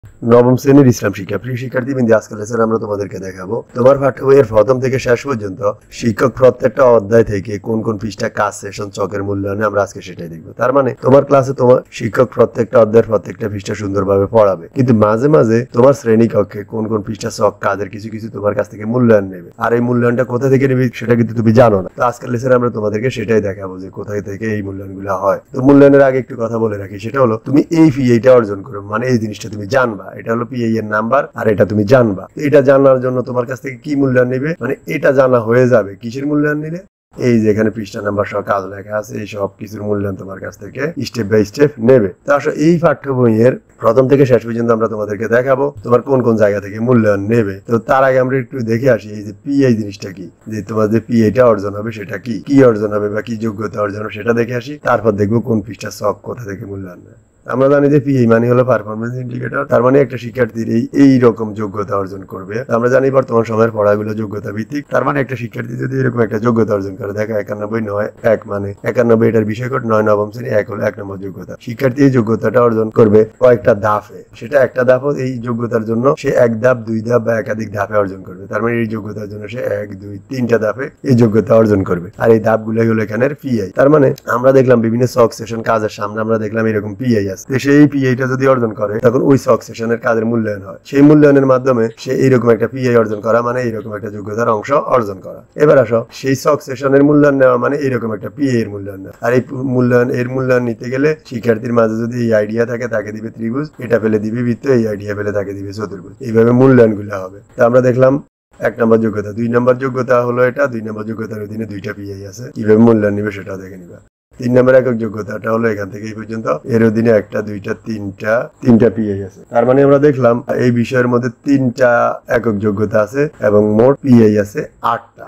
নবম শ্রেণীর ইসলাম শিক্ষা। প্রিয় শিক্ষার্থীবৃন্দ, আজকের লেসনে আমরা তোমাদেরকে দেখাবো তোমার পাঠ্য বইয়ের প্রথম থেকে শেষ পর্যন্ত শিক্ষক প্রত্যেকটা অধ্যায় থেকে কোন কোন পৃষ্ঠা কাজ সেশন চকের মূল্যায়নে আমরা আজকে সেটাই দেখবো। তার মানে তোমার ক্লাসে তোমার শিক্ষক প্রত্যেকটা অধ্যায়ের প্রত্যেকটা পৃষ্ঠা সুন্দরভাবে পড়াবে, কিন্তু মাঝে মাঝে তোমার শ্রেণী কক্ষে কোন কোন পৃষ্ঠা চক কাজের কিছু কিছু তোমার কাছ থেকে মূল্যায়ন নেবে, আর এই মূল্যায়নটা কোথা থেকে নেবে সেটা কিন্তু তুমি জানো না। তো আজকের লেসনে আমরা তোমাদেরকে সেটাই দেখাবো যে কোথায় থেকে এই মূল্যায়নগুলো হয়। তো মূল্যায়নের আগে একটু কথা বলে রাখি, সেটা হলো তুমি এই পিএইটা অর্জন করো, মানে এই জিনিসটা তুমি জানবা, এটা হলো পিএই এর নাম্বার আর এটা তুমি জানবা। এটা জানার জন্য তোমার কাছ থেকে কি মূল্যায়ন নেবে, মানে এটা জানা হয়ে যাবে কিসের মূল্যায়ন নিলে, এই যে এখানে পৃষ্ঠা নাম্বার সহ কাজ লেখা আছে এই সব কিছুর মূল্যায়ন তোমার কাছ থেকে স্টেপ বাই স্টেপ নেবে। তো আসলে এই পাঠ্য বইয়ের প্রথম থেকে শেষ পর্যন্ত আমরা তোমাদেরকে দেখাবো তোমার কোন কোন জায়গা থেকে মূল্যায়ন নেবে। তো তার আগে আমরা একটু দেখে আসি এই যে পিএই জিনিসটা কি, যে তোমার যে পিএইটা অর্জন হবে সেটা কি, কি অর্জন হবে বা কি যোগ্যতা অর্জন হবে সেটা দেখে আসি, তারপর দেখবো কোন পৃষ্ঠা সব কোথা থেকে মূল্যায়ন নেয়। আমরা জানি যে পিএই মানে হলো পারফরমেন্স ইন্ডিকেটর, তার মানে একটা শিক্ষার্থীর এই রকম যোগ্যতা অর্জন করবে। আমরা জানি বর্তমান সময়ের পড়াগুলো যোগ্যতা ভিত্তিক, তার মানে একটা শিক্ষার্থী যদি এরকম একটা যোগ্যতা অর্জন করে, দেখো 91 মানে 91 এটার বিষয়কট 9 নবম শ্রেণী 1 হলো 1 নম্বর যোগ্যতা। শিক্ষার্থী এই যোগ্যতাটা অর্জন করবে কয়েকটা ধাপে, সেটা একটা ধাপ এই যোগ্যতার জন্য সে 1 ধাপ 2 ধাপ বা একাধিক ধাপে অর্জন করবে। তার মানে এই যোগ্যতার জন্য সে 1 2 3টা ধাপে এই যোগ্যতা অর্জন করবে, আর এই ধাপগুলোই হলো এখানের পিআই। তার মানে আমরা দেখলাম বিভিন্ন সক সেশন কাজের সামনে আমরা দেখলাম এরকম পিআই আছে, সেই পিআইটা যদি অর্জন করে তখন ওই সক সেশনের কাজের মূল্যায়ন হয়। সেই মূল্যায়নের মাধ্যমে সে এইরকম একটা পিআই অর্জন করা মানে এইরকম একটা যোগ্যতার অংশ অর্জন করা। এবার আসো সেই সক সেশনের মূল্যায়ন নেওয়া মানে এইরকম একটা পিআই এর মূল্যায়ন নেওয়া। আর এই মূল্যায়ন নিতে গেলে শিক্ষার্থীর মাঝে যদি এই আইডিয়া থাকে তাকে দিবে ত্রিভুজ, এটা ফেলে দিবে বৃত্ত, এই আইডিয়া ফেলে তাকে দিবে চতুর্ভুজ। এইভাবে মূল্যায়ন গুলো হবে। তো আমরা দেখলাম 1 নম্বর যোগ্যতা, 2 নম্বর যোগ্যতা হলো এটা, 2 নম্বর যোগ্যতার অধীনে 2টা পিআই আছে, কিভাবে মূল্যায়ন নিবে সেটাও দেখে নিবা। 3 নম্বর একক যোগ্যতাটা হলো এখান থেকে এই পর্যন্ত, এর অধীনে 1টা 2টা 3টা পিআই আছে। তার মানে আমরা দেখলাম এই বিষয়ের মধ্যে 3টা একক যোগ্যতা আছে এবং মোট পিআই আছে 8টা।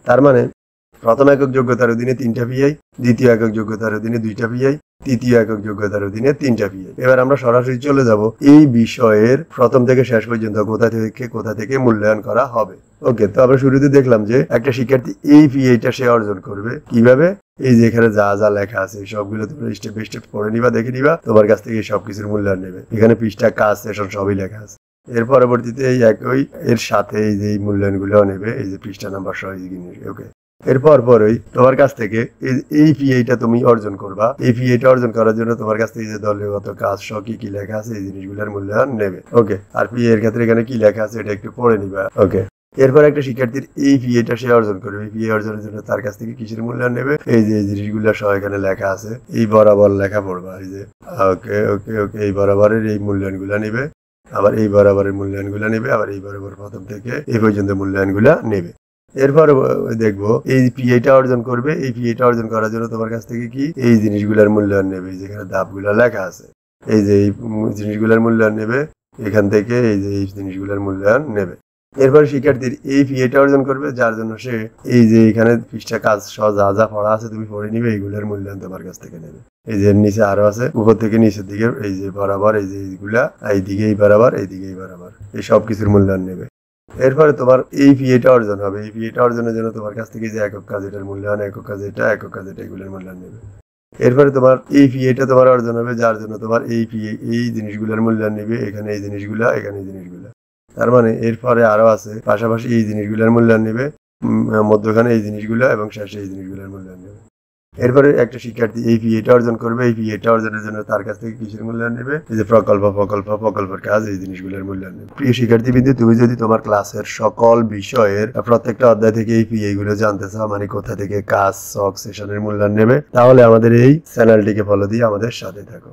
তার মানে প্রথম একক যোগ্যতার অধীনে 3টা পিআই, দ্বিতীয় একক যোগ্যতার অধীনে 2টা পিআই, তৃতীয় একক যোগ্যতার অধীনে 3টা পিআই। এবার আমরা সরাসরি চলে যাব এই বিষয়ের প্রথম থেকে শেষ পর্যন্ত কোথা থেকে মূল্যায়ন করা হবে। ওকে, তো আমরা শুরুতে দেখলাম যে একটা শিক্ষার্থী এই পিআইটা সে অর্জন করবে কিভাবে, এই যে এখানে যা যা লেখা আছে সবগুলো তোমরা স্টেপ বাই স্টেপ পড়ে নিবা, দেখে নিবা, তোমার কাছ থেকে সবকিছুর মূল্যায়ন নেবে। এখানে পৃষ্ঠা কাজ সেশন সবই লেখা আছে। এর পরবর্তীতে এই একই এর সাথে এই যে মূল্যায়ন গুলো নেবে, এই যে পৃষ্ঠা নাম্বার সহ। ওকে, এরপর পরই তোমার কাছ থেকে এই পিআইটা তুমি অর্জন করবা। এই পিআইটা অর্জন করার জন্য তোমার কাছ থেকে যে দলগত কাজ সহ কি লেখা আছে এই জিনিসগুলোর মূল্যায়ন নেবে। ওকে, আর পিআই এর ক্ষেত্রে এখানে কি লেখা আছে এটা একটু পড়ে নিবা। ওকে, এরপর একটা শিক্ষার্থীর এই পিআইটা সে অর্জন করবে। এই পিআই অর্জনের জন্য তার কাছ থেকে কিসের মূল্যায়ন নেবে, এই যে জিনিসগুলো সহ এখানে লেখা আছে, এই বরাবর লেখা পড়বা। এই যে ওকে ওকে ওকে এই বরাবরের এই মূল্যায়নগুলো নেবে, আবার এই বরাবরের মূল্যায়নগুলো নেবে, আবার এই বরাবর প্রথম থেকে এই পর্যন্ত মূল্যায়নগুলো নেবে। এরপর দেখবো এই পিআইটা অর্জন করবে। এই পিআইটা অর্জন করার জন্য তোমার কাছ থেকে কি এই জিনিসগুলোর মূল্যায়ন নেবে, যেখানে ধাপগুলো লেখা আছে এই যে এই জিনিসগুলোর মূল্যায়ন নেবে, এখান থেকে এই যে এই জিনিসগুলোর মূল্যায়ন নেবে। এরপর শিক্ষার্থীর এই পিআইটা অর্জন করবে, যার জন্য সে এই যে এখানে পৃষ্ঠা কাজ সহ যা যা পড়া আছে তুমি পড়ে নিবে, এইগুলোর মূল্যায়ন তোমার কাছ থেকে নেবে। এই যে নিচে আরো আছে, উপর থেকে নিচের দিকে এই যে বরাবর, এই যে এইগুলা এইদিকে এই বরাবর, এইদিকে এই বরাবর, এই সব কিছুর মূল্যায়ন নেবে। এরপরে তোমার এই পিআইটা অর্জন হবে। এই পিআইটা অর্জনের জন্য তোমার কাছ থেকে যে একক কাজ এটার মূল্যায়ন, একক কাজ এটা এগুলোর মূল্যায়ন নেবে। এরপরে তোমার এই পিআইটা তোমার অর্জন হবে, যার জন্য তোমার এই পিআই এই জিনিসগুলোর মূল্যায়ন নেবে, এখানে এই জিনিসগুলা, এখানে এই জিনিসগুলা। তার মানে এরপরে আরো আছে, পাশাপাশি এই জিনিসগুলোর মূল্যায়ন নেবে, মধ্যখানে এই জিনিসগুলা এবং শেষে এই জিনিসগুলোর মূল্যায়ন নেবে। এরপরে একটা শিক্ষার্থী এই পিআইটা অর্জন করবে। এই পিআইটা অর্জনের জন্য তার কাছ থেকে কিসের মূল্যায়ন নেবে, এই যে প্রকল্পের কাজ, এই জিনিসগুলোর মূল্যায়ন নেবে। প্রিয় শিক্ষার্থীবৃন্দ, তুমি যদি তোমার ক্লাসের সকল বিষয়ের প্রত্যেকটা অধ্যায় থেকে এই পিআই গুলো জানতে চাও, মানে কোথা থেকে কাজ সক সেশনের মূল্যায়ন নেবে, তাহলে আমাদের এই চ্যানেলটিকে ফলো দিয়ে আমাদের সাথে থাকো।